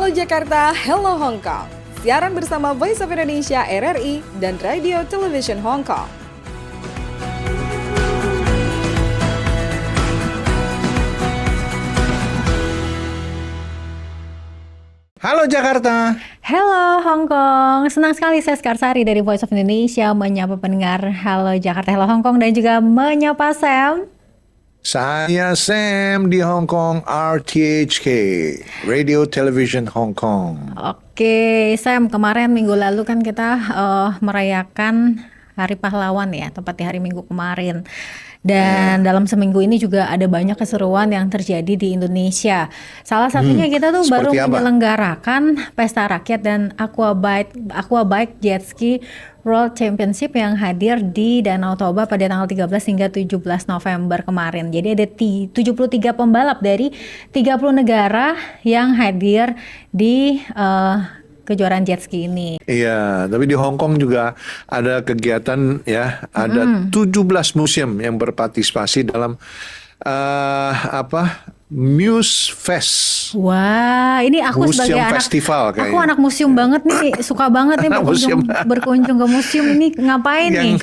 Halo Jakarta, hello Hong Kong. Siaran bersama Voice of Indonesia RRI dan Radio Television Hong Kong. Halo Jakarta. Halo Hong Kong, senang sekali saya Skarsari dari Voice of Indonesia menyapa pendengar Halo Jakarta, Halo Hong Kong dan juga menyapa Sam. Saya Sam di Hong Kong, RTHK, Radio Television Hong Kong. Oke, Sam, kemarin minggu lalu kan kita merayakan Hari Pahlawan ya, tepat di hari Minggu kemarin. Dan dalam seminggu ini juga ada banyak keseruan yang terjadi di Indonesia. Salah satunya kita tuh baru menyelenggarakan Pesta Rakyat dan Aquabike Jet Ski World Championship yang hadir di Danau Toba pada tanggal 13 hingga 17 November kemarin. Jadi ada 73 pembalap dari 30 negara yang hadir di kejuaraan jet ski ini. Iya, tapi di Hong Kong juga ada kegiatan ya, ada 17 museum yang berpartisipasi dalam Muse Fest. Wah, ini aku museum sebagai festival aku anak museum banget nih, suka banget nih berkunjung ke museum ini. Ngapain nih?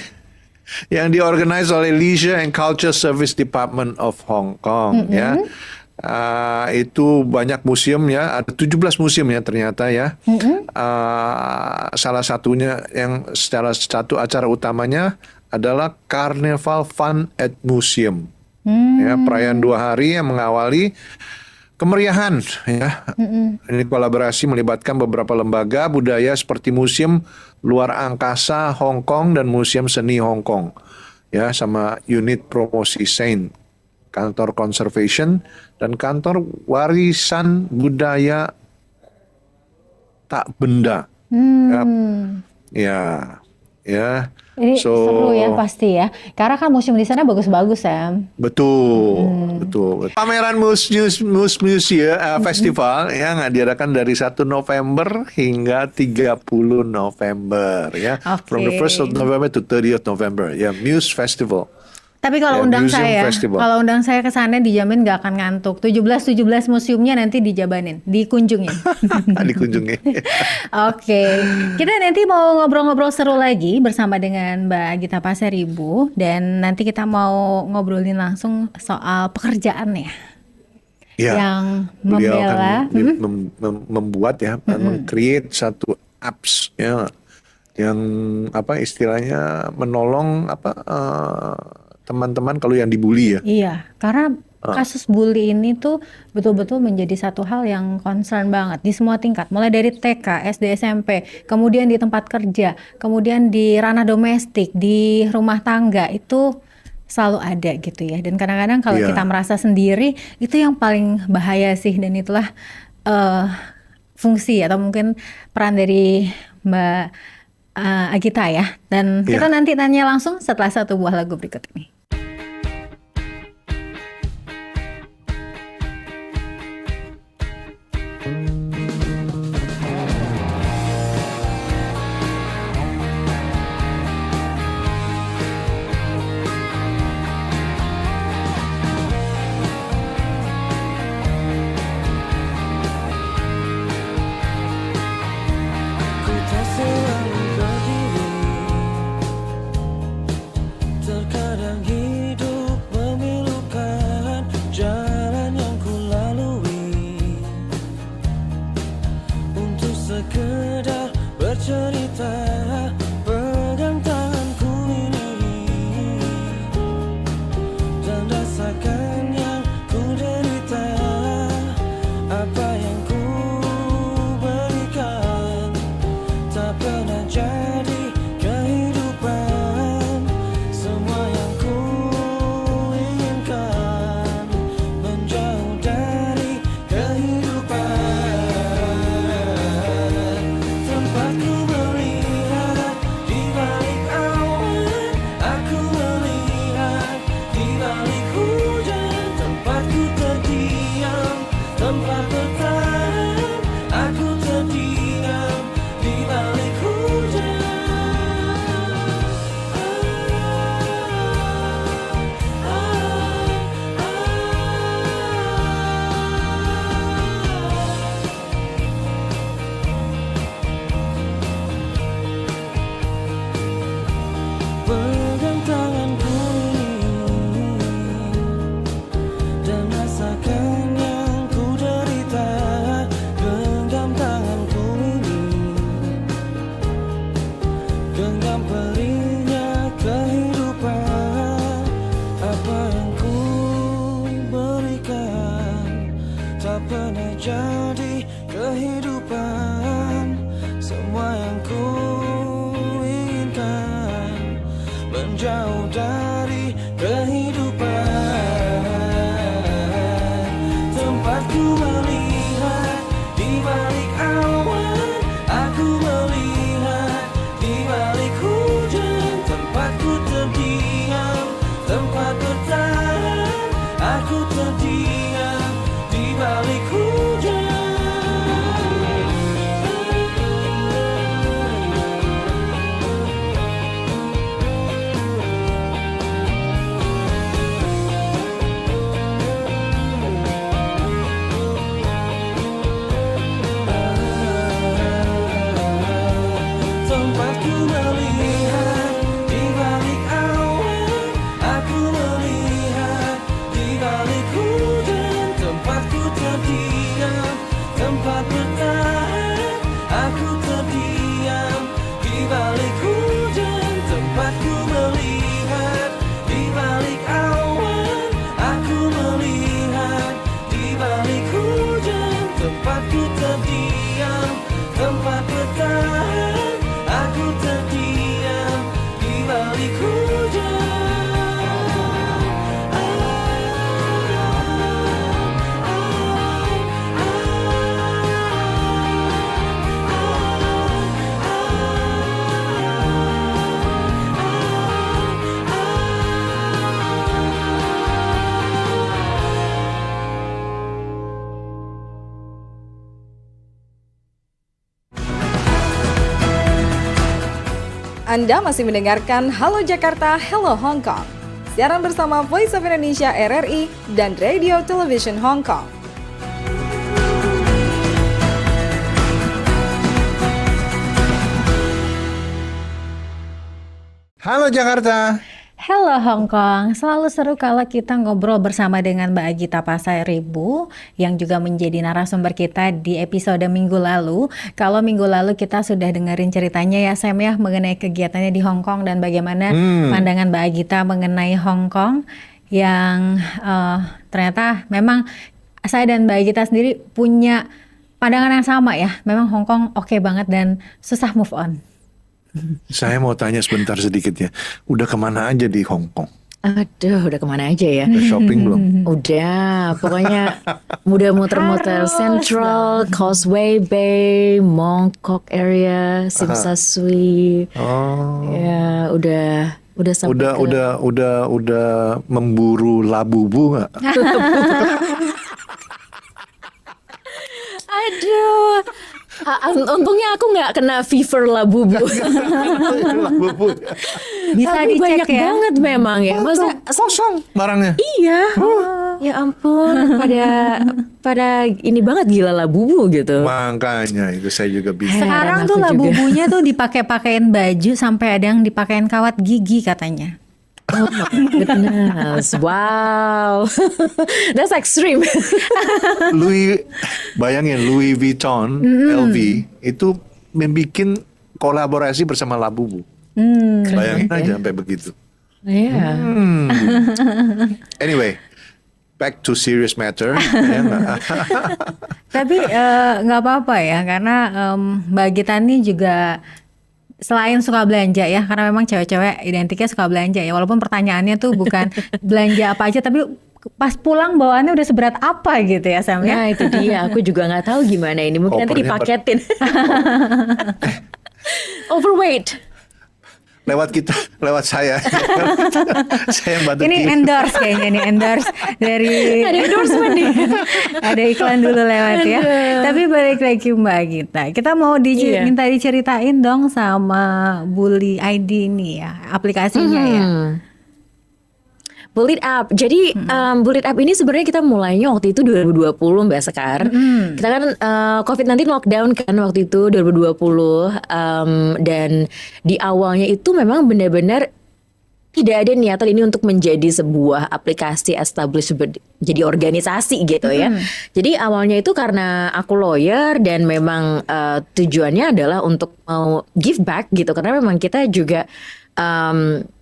Yang diorganize oleh Leisure and Culture Service Department of Hong Kong ya. Itu banyak museum ya, ada 17 museum ya ternyata ya. Salah satunya yang satu acara utamanya adalah Carnival Fun at Museum. Ya, perayaan 2 hari yang mengawali kemeriahan ya. Ini kolaborasi melibatkan beberapa lembaga budaya seperti Museum Luar Angkasa Hong Kong dan Museum Seni Hong Kong. Ya, sama unit promosi Saint, kantor conservation dan kantor warisan budaya tak benda. Ya. Ini seru ya pasti ya. Karena kan museum di sana bagus-bagus, Sam. Betul. Pameran Museum Festival yang diadakan dari 1 November hingga 30 November ya. From the 1st of November to 30th November. Ya, Muse Festival. Tapi kalau undang saya ke sana dijamin nggak akan ngantuk. 17 museumnya nanti dikunjungin. Dikunjungin. Oke. Kita nanti mau ngobrol-ngobrol seru lagi bersama dengan Mbak Gita Pasaribu dan nanti kita mau ngobrolin langsung soal pekerjaannya. Ya, yang membela membuat ya, meng-create satu apps ya yang istilahnya menolong teman-teman kalau yang dibully ya. Iya, karena kasus bully ini tuh betul-betul menjadi satu hal yang concern banget di semua tingkat. Mulai dari TK, SD, SMP, kemudian di tempat kerja, kemudian di ranah domestik, di rumah tangga, itu selalu ada gitu ya. Dan kadang-kadang kalau kita merasa sendiri, itu yang paling bahaya sih. Dan itulah fungsi atau mungkin peran dari Mbak Agita ya. Dan kita nanti tanya langsung setelah satu buah lagu berikut ini. Terkadang pernah jadi kehidupan. Semua yang ku inginkan menjauh dari kehidupan. Tempatku melihat di balik awan, aku melihat di balik hujan. Tempatku terdiam, tempat bertahan, aku terdiam di balik hujan. Tempatku melihat di balik awan, aku melihat di balik hujan. Tempatku terdiam, tempat bertahan, aku terdiam di balik hujan. Tempatku melihat di balik awan, aku melihat di balik hujan. Tempatku terdiam, tempat bertahan, aku terdiam di balik hujan. Anda masih mendengarkan Halo Jakarta, Hello Hong Kong. Siaran bersama Voice of Indonesia RRI dan Radio Television Hong Kong. Halo Jakarta. Hello Hong Kong, selalu seru kalau kita ngobrol bersama dengan Mbak Agita Pasaribu yang juga menjadi narasumber kita di episode minggu lalu. Kalau minggu lalu kita sudah dengerin ceritanya ya Sam ya mengenai kegiatannya di Hong Kong dan bagaimana pandangan Mbak Agita mengenai Hong Kong yang ternyata memang saya dan Mbak Agita sendiri punya pandangan yang sama ya. Memang Hong Kong oke banget dan susah move on. Saya mau tanya sebentar sedikit ya. Udah kemana aja di Hong Kong? Aduh, udah kemana aja ya? Udah shopping belum? Udah, pokoknya udah muter-muter Central, Causeway Bay, Mongkok area, Tsim Sha Tsui. Oh. Ya, udah sampai Udah memburu labubu nggak? Aduh. Untungnya aku nggak kena fever labubu. Labubu. Bisa Tapi dicek banyak ya. banget memang ya. Masa Kosong barangnya. iya. Ya ampun, pada ini banget gila labubu gitu. Makanya itu saya juga bingung. Sekarang Heran tuh aku juga. labubunya tuh dipakai-pakein baju sampai ada yang dipakein kawat gigi katanya. Oh my goodness, wow, that's extreme. Bayangin Louis Vuitton, LV itu membuat kolaborasi bersama Labubu. Bayangin aja sampai begitu. Iya. Anyway, back to serious matter. Ya nggak? Tapi nggak apa-apa ya karena Mbak Gita ini juga selain suka belanja ya karena memang cewek-cewek identiknya suka belanja ya walaupun pertanyaannya tuh bukan belanja apa aja tapi pas pulang bawaannya udah seberat apa gitu ya Sam ya. Nah itu dia, aku juga nggak tahu gimana ini. Mungkin nanti Opernya dipaketin. Overweight. Lewat saya. Saya yang bantu Ini kirim. endorse kayaknya nih endorse dari Ada endorsement nih. ada iklan dulu lewat ya. Tapi balik lagi Mbak Gita, kita mau Iya. minta diceritain dong sama Bully ID ini ya aplikasinya ya. Bullet Up. Jadi Bullet Up ini sebenarnya kita mulainya waktu itu 2020 Mbak Sekar. Kita kan COVID-19 lockdown kan waktu itu 2020 dan di awalnya itu memang benar-benar tidak ada niatan ini untuk menjadi sebuah aplikasi established jadi organisasi gitu ya. Jadi awalnya itu karena aku lawyer dan memang tujuannya adalah untuk mau give back gitu karena memang kita juga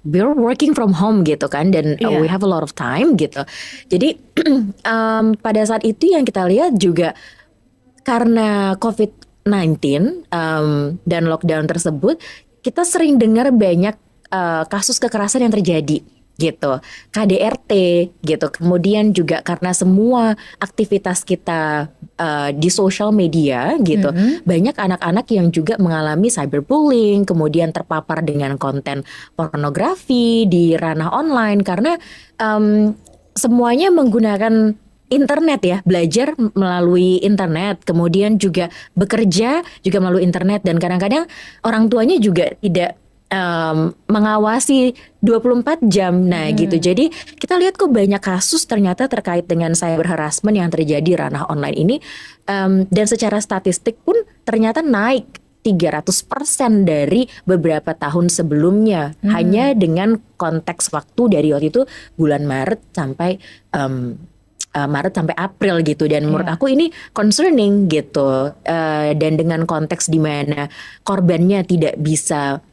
we're working from home gitu kan, dan Iya. we have a lot of time gitu. Jadi pada saat itu yang kita lihat juga karena COVID-19 dan lockdown tersebut, kita sering dengar banyak kasus kekerasan yang terjadi gitu, KDRT gitu. Kemudian juga karena semua aktivitas kita di social media gitu, banyak anak-anak yang juga mengalami cyberbullying, kemudian terpapar dengan konten pornografi di ranah online karena semuanya menggunakan internet ya, belajar melalui internet, kemudian juga bekerja juga melalui internet, dan kadang-kadang orang tuanya juga tidak mengawasi 24 jam. Nah gitu, jadi kita lihat kok banyak kasus ternyata terkait dengan cyber harassment yang terjadi ranah online ini, dan secara statistik pun ternyata naik 300% dari beberapa tahun sebelumnya, hanya dengan konteks waktu dari waktu itu bulan Maret sampai April gitu. Dan menurut aku ini concerning gitu, dan dengan konteks di mana korbannya tidak bisa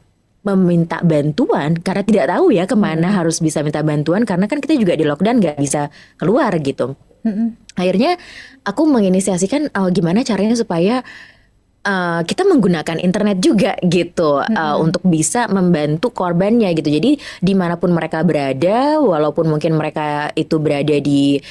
meminta bantuan karena tidak tahu ya kemana harus bisa minta bantuan, karena kan kita juga di lockdown gak bisa keluar gitu. Akhirnya aku menginisiasikan gimana caranya supaya kita menggunakan internet juga gitu, untuk bisa membantu korbannya gitu. Jadi dimanapun mereka berada, walaupun mungkin mereka itu berada di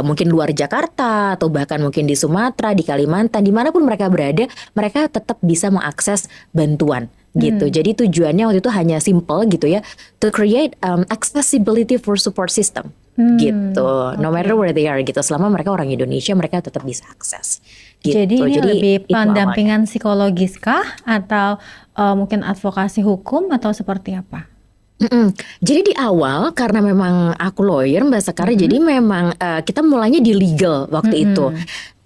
mungkin luar Jakarta atau bahkan mungkin di Sumatera, di Kalimantan, dimanapun mereka berada, mereka tetap bisa mengakses bantuan gitu. Jadi tujuannya waktu itu hanya simple gitu ya, to create accessibility for support system gitu, no matter where they are gitu. Selama mereka orang Indonesia, mereka tetap bisa akses gitu. Jadi ini lebih itu awalnya. pendampingan psikologis kah atau mungkin advokasi hukum atau seperti apa? Jadi di awal karena memang aku lawyer Mbak Sekar, jadi memang kita mulainya di legal waktu itu.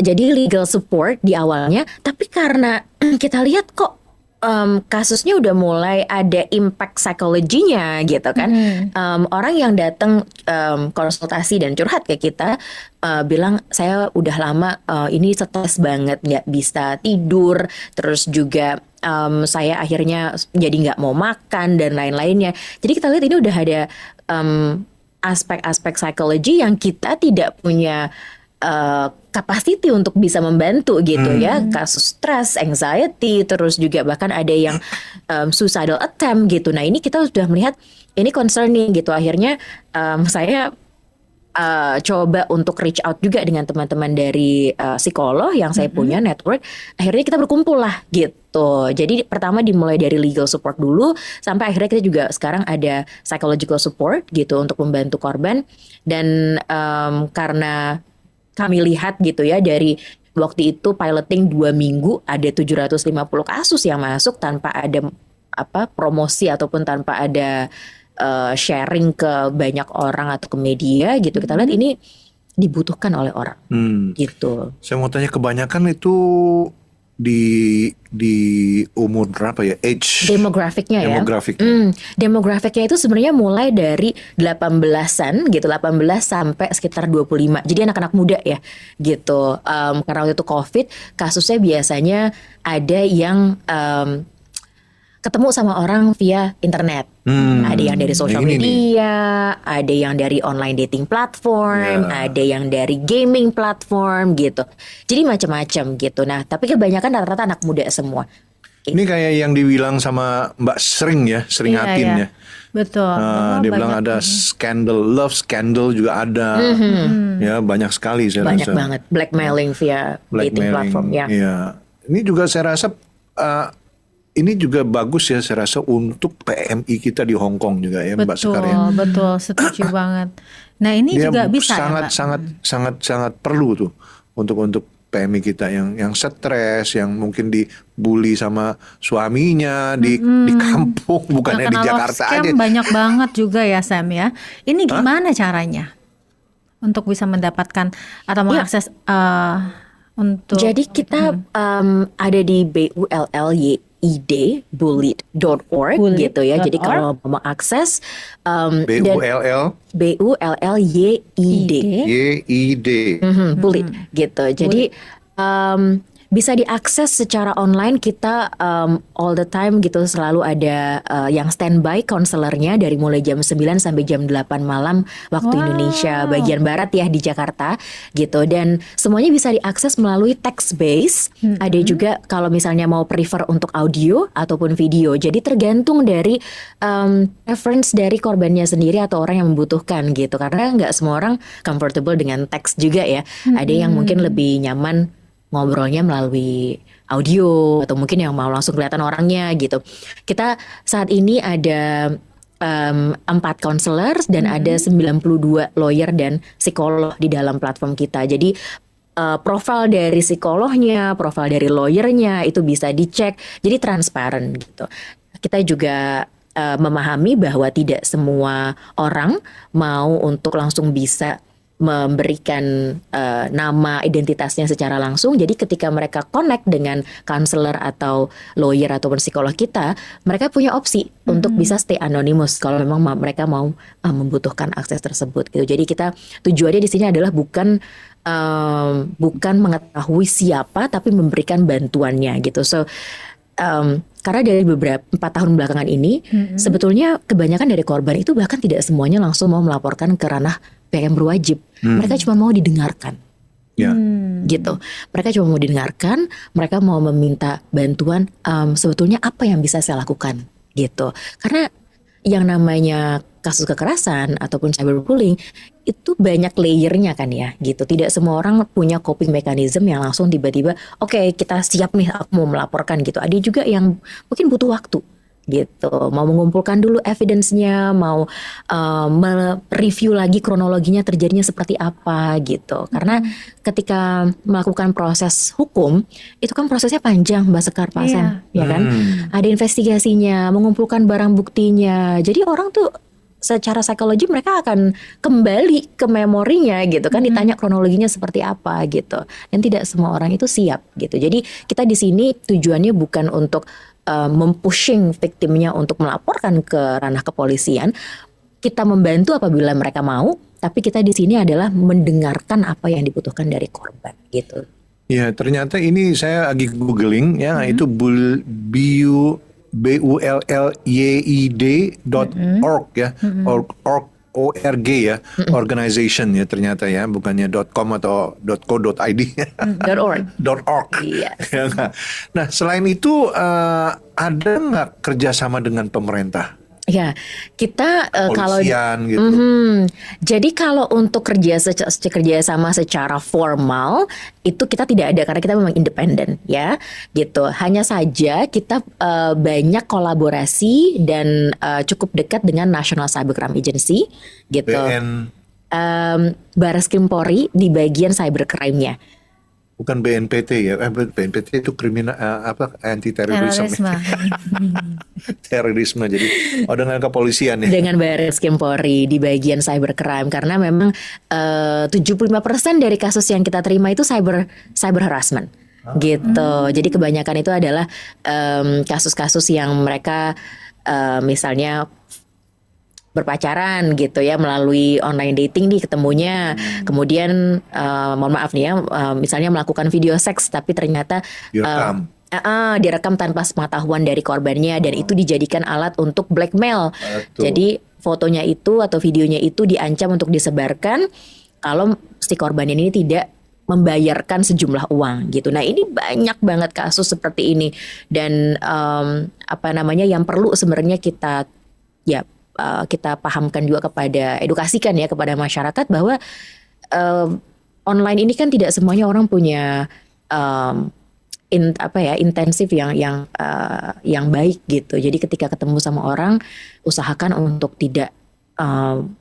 Jadi legal support di awalnya, tapi karena kita lihat kok kasusnya udah mulai ada impact psikologinya gitu kan. Orang yang datang konsultasi dan curhat ke kita bilang, saya udah lama ini stres banget, nggak bisa tidur, terus juga saya akhirnya jadi nggak mau makan dan lain-lainnya. Jadi kita lihat ini udah ada aspek-aspek psikologi yang kita tidak punya capacity untuk bisa membantu gitu ya, kasus stress, anxiety, terus juga bahkan ada yang suicidal attempt gitu. Nah ini kita sudah melihat ini concerning gitu. Akhirnya saya coba untuk reach out juga dengan teman-teman dari psikolog yang saya punya network. Akhirnya kita berkumpul lah gitu. Jadi pertama dimulai dari legal support dulu, sampai akhirnya kita juga sekarang ada psychological support gitu untuk membantu korban. Dan karena kami lihat gitu ya, dari waktu itu piloting 2 minggu ada 750 kasus yang masuk tanpa ada promosi ataupun tanpa ada sharing ke banyak orang atau ke media gitu. Kita lihat ini dibutuhkan oleh orang gitu. Saya mau tanya, kebanyakan itu di umur berapa ya, age Demografiknya ya. Demografiknya itu sebenarnya mulai dari 18-an gitu, 18 sampai sekitar 25. Jadi anak-anak muda ya gitu. Karena waktu itu COVID, kasusnya biasanya ada yang ketemu sama orang via internet. Ada yang dari social media, ada yang dari online dating platform, ada yang dari gaming platform gitu. Jadi macam-macam gitu. Nah, tapi kebanyakan rata-rata anak muda semua. Ini kayak yang dibilang sama Mbak Sering ya, Seringatin ya. Betul. Dia bilang ada scandal, love scandal juga ada. Ya, banyak sekali saya Banyak rasa. banget blackmailing via dating platform ya. Iya. Ini juga saya rasa ini juga bagus ya, saya rasa untuk PMI kita di Hong Kong juga ya, Mbak Sekar ya. Betul, setuju banget. Nah ini Dia juga bisa ya, Mbak? sangat perlu tuh untuk PMI kita yang stres, yang mungkin dibully sama suaminya di kampung, bukannya di Terkena love Jakarta scam aja. banyak banget juga ya Sam ya. Ini gimana caranya untuk bisa mendapatkan atau mengakses untuk? Jadi kita ada di bullied.org gitu ya. Jadi kalau mau akses BULLYID. bullied gitu. Jadi bisa diakses secara online. Kita all the time gitu selalu ada yang standby konselornya dari mulai jam 9 sampai jam 8 malam waktu Indonesia bagian barat ya di Jakarta gitu. Dan semuanya bisa diakses melalui text base. Ada juga kalau misalnya mau prefer untuk audio ataupun video. Jadi tergantung dari preference dari korbannya sendiri atau orang yang membutuhkan gitu. Karena nggak semua orang comfortable dengan teks juga ya. Ada yang mungkin lebih nyaman ngobrolnya melalui audio atau mungkin yang mau langsung kelihatan orangnya gitu. Kita saat ini ada 4 counselor dan ada 92 lawyer dan psikolog di dalam platform kita. Jadi profil dari psikolognya, profil dari lawyernya itu bisa dicek. Jadi transparan gitu. Kita juga memahami bahwa tidak semua orang mau untuk langsung bisa memberikan nama identitasnya secara langsung. Jadi ketika mereka connect dengan counselor atau lawyer ataupun psikolog kita, mereka punya opsi untuk bisa stay anonymous kalau memang mereka mau membutuhkan akses tersebut gitu. Jadi kita tujuannya di sini adalah bukan mengetahui siapa tapi memberikan bantuannya gitu. So karena dari beberapa 4 tahun belakangan ini sebetulnya kebanyakan dari korban itu bahkan tidak semuanya langsung mau melaporkan ke ranah pihak yang berwajib. Mereka cuma mau didengarkan. Ya. Gitu. Mereka cuma mau didengarkan, mereka mau meminta bantuan sebetulnya apa yang bisa saya lakukan gitu. Karena yang namanya kasus kekerasan ataupun cyberbullying itu banyak layernya kan ya gitu. Tidak semua orang punya coping mechanism yang langsung tiba-tiba oke, kita siap nih aku mau melaporkan gitu. Ada juga yang mungkin butuh waktu gitu, mau mengumpulkan dulu evidence-nya, mau mereview lagi kronologinya terjadinya seperti apa gitu. Karena ketika melakukan proses hukum itu kan prosesnya panjang Mbak Sekar, Pak Sam, ya kan? Ada investigasinya, mengumpulkan barang buktinya. Jadi orang tuh secara psikologi mereka akan kembali ke memorinya gitu kan, ditanya kronologinya seperti apa gitu. Dan tidak semua orang itu siap gitu. Jadi kita di sini tujuannya bukan untuk mempushing victimnya untuk melaporkan ke ranah kepolisian. Kita membantu apabila mereka mau, tapi kita di sini adalah mendengarkan apa yang dibutuhkan dari korban gitu. Ya, ternyata ini saya lagi googling ya, itu bullyd.org ya, org ya, organization ya ternyata ya, bukannya .com atau .co.id. .org. Iya. Ya, nggak? Nah, selain itu ada nggak kerjasama dengan pemerintah? Ya, kita kalau Polisian gitu. Jadi kalau untuk kerjasama secara formal itu kita tidak ada karena kita memang independen ya, gitu. Hanya saja kita banyak kolaborasi dan cukup dekat dengan National Cybercrime Agency, gitu. Barreskrim Polri di bagian cybercrime-nya. Bukan BNPT ya, BNPT itu kriminal anti terorisme. Terorisme. Jadi dengan kepolisian ya. Dengan Barreskrim Polri di bagian cybercrime karena memang 75% dari kasus yang kita terima itu cyber harassment. Gitu. Jadi kebanyakan itu adalah kasus-kasus yang mereka misalnya berpacaran gitu ya melalui online dating nih ketemunya, kemudian mohon maaf nih ya, misalnya melakukan video seks tapi ternyata direkam tanpa sepengetahuan dari korbannya dan itu dijadikan alat untuk blackmail. Jadi fotonya itu atau videonya itu diancam untuk disebarkan kalau si korban ini tidak membayarkan sejumlah uang gitu. Nah ini banyak banget kasus seperti ini dan yang perlu sebenarnya kita pahamkan juga edukasikan ya kepada masyarakat bahwa online ini kan tidak semuanya orang punya intensif yang baik gitu. Jadi ketika ketemu sama orang usahakan untuk tidak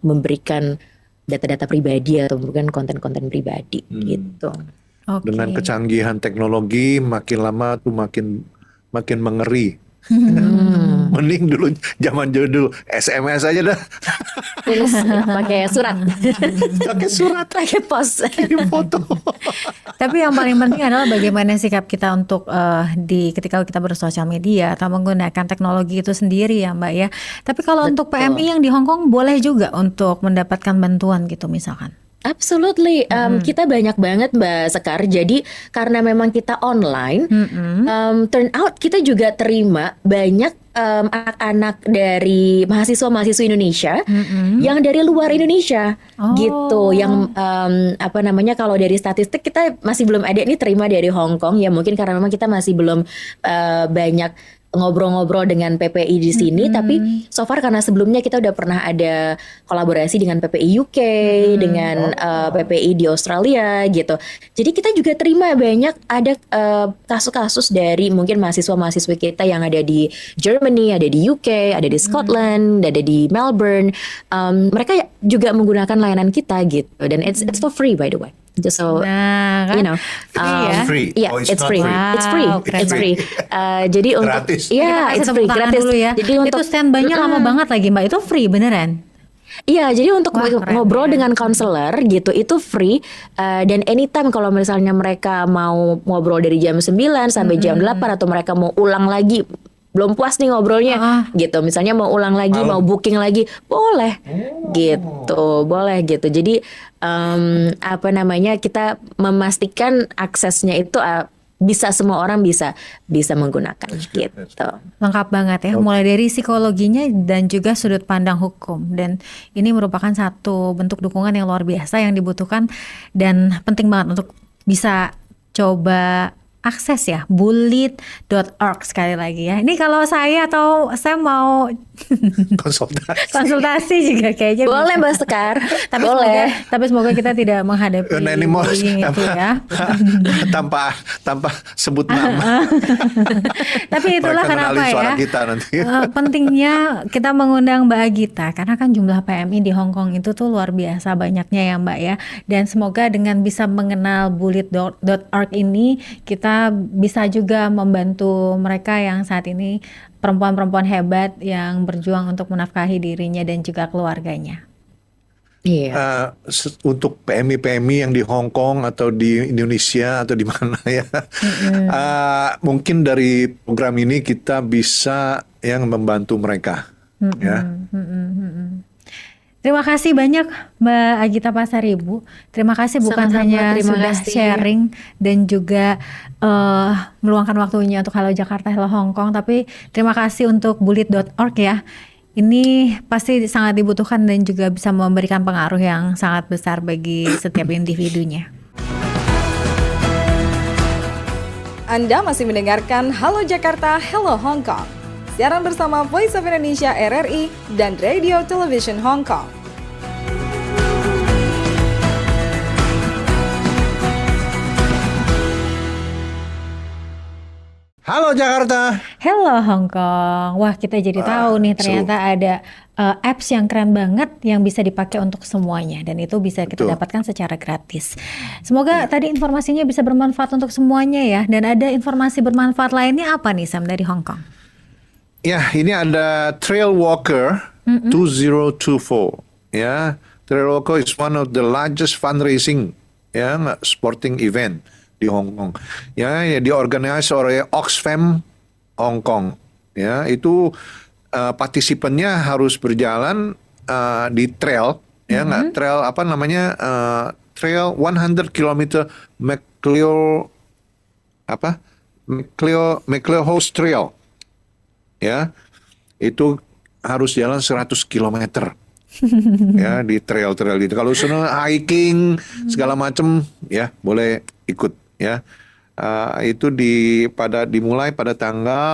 memberikan data-data pribadi atau bukan konten-konten pribadi gitu. Dengan kecanggihan teknologi makin lama tuh makin mengeri. Mending dulu zaman dulu SMS aja dah. Tulis pakai surat. Pakai pos. Kirim foto. Tapi yang paling penting adalah bagaimana sikap kita untuk ketika kita bersosial media atau menggunakan teknologi itu sendiri ya Mbak ya. Tapi kalau untuk PMI yang di Hong Kong boleh juga untuk mendapatkan bantuan gitu misalkan. Absolutely, kita banyak banget Mbak Sekar. Jadi karena memang kita online, turn out kita juga terima banyak anak-anak dari mahasiswa-mahasiswa Indonesia yang dari luar Indonesia gitu. Yang apa namanya, kalau dari statistik kita masih belum ada nih terima dari Hong Kong ya, mungkin karena memang kita masih belum banyak ngobrol-ngobrol dengan PPI di sini, tapi so far karena sebelumnya kita udah pernah ada kolaborasi dengan PPI UK, dengan PPI di Australia gitu. Jadi kita juga terima banyak ada kasus-kasus dari mungkin mahasiswa-mahasiswa kita yang ada di Germany, ada di UK, ada di Scotland, ada di Melbourne. Mereka juga menggunakan layanan kita gitu, dan it's for free by the way. Just so Nah, kan you know, free ya? Free. Yeah, Oh, it's not free. Wow, It's free. keren It's free. Jadi untuk Gratis. ya, Kita it's kasih free, tepuk tangan gratis. dulu ya. Jadi untuk Itu standby-nya lama banget lagi Mbak, itu free beneran? Iya, jadi untuk Wah, keren, ngobrol keren. dengan konselor gitu itu free, dan anytime kalau misalnya mereka mau ngobrol dari jam 9 sampai jam 8 atau mereka mau ulang lagi, belum puas nih ngobrolnya gitu, misalnya mau ulang lagi, mau booking lagi, boleh gitu, boleh gitu. Jadi apa namanya, kita memastikan aksesnya itu bisa semua orang bisa menggunakan gitu. Lengkap banget ya, mulai dari psikologinya dan juga sudut pandang hukum. Dan ini merupakan satu bentuk dukungan yang luar biasa yang dibutuhkan dan penting banget untuk bisa coba akses ya, bullied.org sekali lagi ya. Ini kalau saya mau konsultasi juga kayaknya Boleh bisa. Mbak Sekar, Tapi boleh. semoga kita tidak menghadapi Anonymous bullying itu ya. tanpa sebut nama. Tapi itulah Mereka kenapa kenali suara ya kita nanti. pentingnya kita mengundang Mbak Agita, karena kan jumlah PMI di Hong Kong itu tuh luar biasa banyaknya ya Mbak ya. Dan semoga dengan bisa mengenal bullied.org ini kita bisa juga membantu mereka yang saat ini perempuan-perempuan hebat yang berjuang untuk menafkahi dirinya dan juga keluarganya. Iya. Untuk PMI-PMI yang di Hong Kong atau di Indonesia atau di mana ya, mungkin dari program ini kita bisa yang membantu mereka. Ya. Terima kasih banyak Mbak Agita Pasaribu. Terima kasih bukan Sama-sama, hanya terima sudah kasih. sharing dan juga meluangkan waktunya untuk Halo Jakarta, Halo Hong Kong, tapi terima kasih untuk bullied.org ya. Ini pasti sangat dibutuhkan dan juga bisa memberikan pengaruh yang sangat besar bagi setiap individunya. Anda masih mendengarkan Halo Jakarta, Hello Hong Kong. Siaran bersama Voice of Indonesia RRI dan Radio Television Hong Kong. Halo Jakarta. Hello Hong Kong. Wah, kita jadi tahu nih ternyata ada apps yang keren banget yang bisa dipakai untuk semuanya dan itu bisa kita Betul. dapatkan secara gratis. Semoga tadi informasinya bisa bermanfaat untuk semuanya ya. Dan ada informasi bermanfaat lainnya apa nih Sam dari Hong Kong? Ya, ini ada Trail Walker 2024. Ya, Trail Walker is one of the largest fundraising sporting event di Hong Kong. Ya, diorganisasi oleh Oxfam Hong Kong. Ya, itu partisipannya harus berjalan di trail, ya nggak trail apa namanya trail 100 km McLeod House Trail. Ya, itu harus jalan 100 km. Ya, di trail-trail itu. Kalau senang hiking segala macam ya boleh ikut ya. Itu dimulai pada tanggal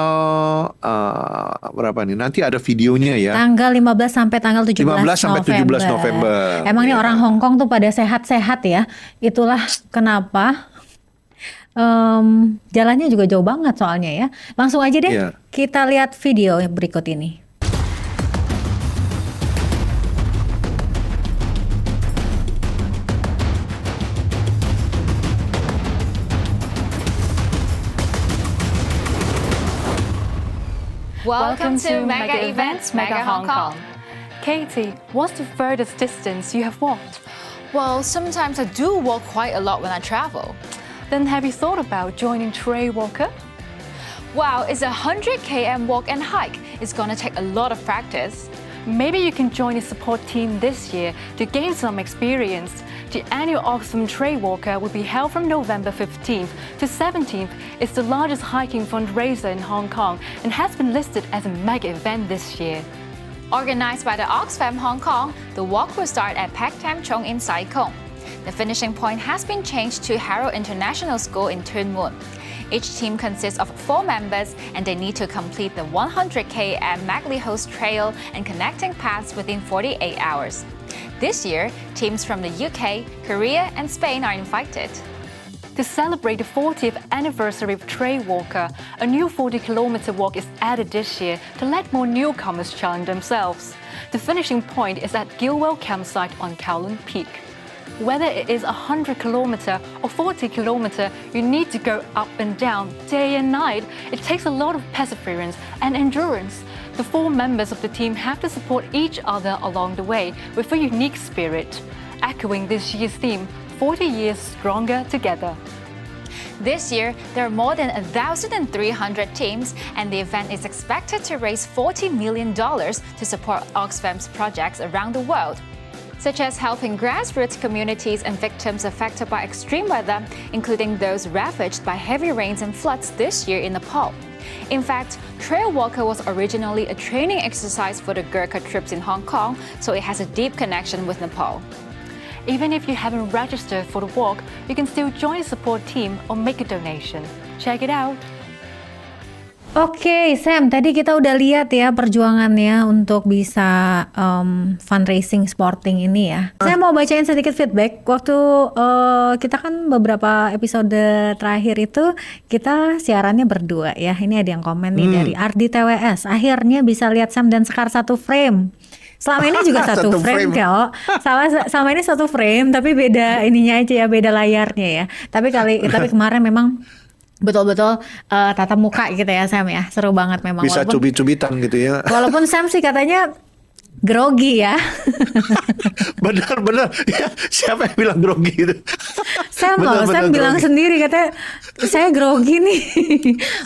berapa nih? Nanti ada videonya ya. Tanggal 15 sampai tanggal 17 sampai 17 November. Emang nih Ya. orang Hong Kong tuh pada sehat-sehat ya. Itulah kenapa jalannya juga jauh banget soalnya ya. Langsung aja deh Iya. kita lihat video berikut ini. Welcome to Mega Events Mega Hong Kong. Katie, what's the furthest distance you have walked? Well, sometimes I do walk quite a lot when I travel. Then have you thought about joining Trail Walker? Wow, it's a 100 km walk and hike. It's gonna take a lot of practice. Maybe you can join the support team this year to gain some experience. The annual Oxfam Trail Walker will be held from November 15th to 17th. It's the largest hiking fundraiser in Hong Kong and has been listed as a mega event this year. Organized by the Oxfam Hong Kong, the walk will start at Pak Tam Chung in Sai Kung. The finishing point has been changed to Harrow International School in Tuen Mun. Each team consists of 4 members and they need to complete the 100k at MacLehose Trail and connecting paths within 48 hours. This year, teams from the UK, Korea and Spain are invited. To celebrate the 40th anniversary of Trail Walker, a new 40-kilometer walk is added this year to let more newcomers challenge themselves. The finishing point is at Gilwell Campsite on Kowloon Peak. Whether it is 100-kilometer or 40-kilometer, you need to go up and down day and night. It takes a lot of perseverance and endurance. The 4 members of the team have to support each other along the way with a unique spirit, echoing this year's theme, 40 years stronger together. This year, there are more than 1,300 teams, and the event is expected to raise $40 million to support Oxfam's projects around the world, such as helping grassroots communities and victims affected by extreme weather, including those ravaged by heavy rains and floods this year in Nepal. In fact, Trail Walker was originally a training exercise for the Gurkha troops in Hong Kong, so it has a deep connection with Nepal. Even if you haven't registered for the walk, you can still join the support team or make a donation. Check it out! Oke, Sam, tadi kita udah lihat ya perjuangannya untuk bisa fundraising sporting ini ya. Saya mau bacain sedikit feedback. Waktu kita kan beberapa episode terakhir itu kita siarannya berdua ya. Ini ada yang komen nih dari Ardi TWS. Akhirnya bisa lihat Sam dan Sekar satu frame. Selama ini juga satu frame kok. Sama ini satu frame tapi beda ininya aja ya, beda layarnya ya. Tapi kemarin memang betul-betul tatap muka gitu ya Sam ya, seru banget memang. Bisa cubit-cubitan gitu ya. Walaupun Sam sih katanya grogi ya. Benar-benar ya, siapa yang bilang grogi itu? Sam bilang sendiri katanya saya grogi nih.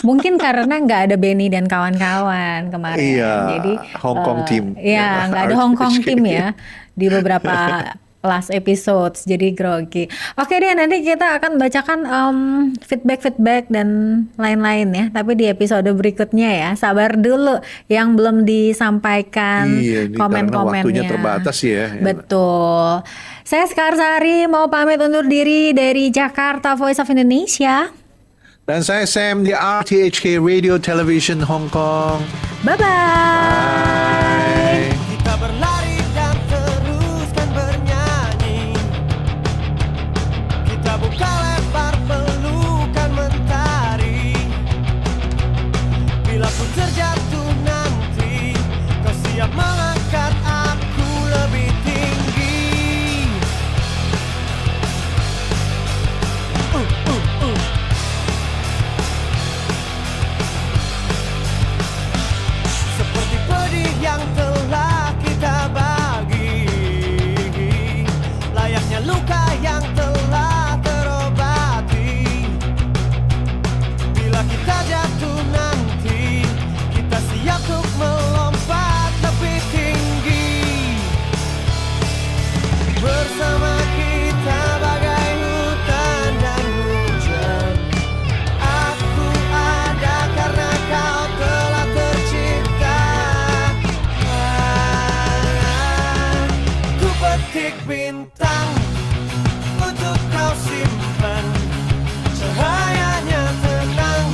Mungkin karena nggak ada Benny dan kawan-kawan kemarin. Iya, jadi Hong Kong team. Iya, nggak ada Hong Kong team ya di beberapa last episodes, jadi grogi. Oke deh, nanti kita akan bacakan feedback dan lain-lain ya. Tapi di episode berikutnya ya, sabar dulu yang belum disampaikan komen-komennya. Waktunya terbatas ya. Betul. Saya Sekar Sari mau pamit undur diri dari Jakarta Voice of Indonesia. Dan saya Sam di RTHK Radio Television Hong Kong. Bye-bye. Kita berlari dan teruskan bernyanyi. Kita buka lebar pelukan mentari. Bila pun terjatuh nanti, kau siap mengangkat aku lebih tinggi. Seperti pedih yang telah kita bagi, layaknya luka yang telah terobati. Bila kita jatuh nanti, kita siap untuk melompat lebih tinggi. Bersama kita bagai hutan dan hujan. Aku ada karena kau telah tercipta. Ku petik bintang untuk kau simpan. Cahayanya tenang,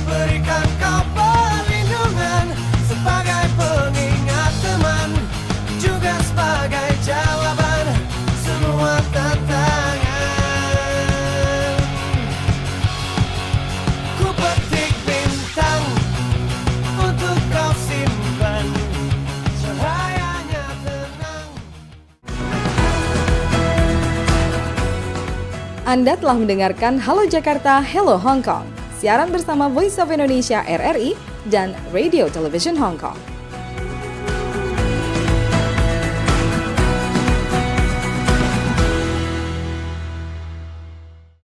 berikan kau perlindungan sebagai pengingat teman, juga sebagai jawaban semua tantangan. Ku petik bintang untuk kau simpan. Cahayanya tenang. Anda telah mendengarkan Halo Jakarta, Hello Hong Kong. Siaran bersama Voice of Indonesia RRI dan Radio Television Hong Kong.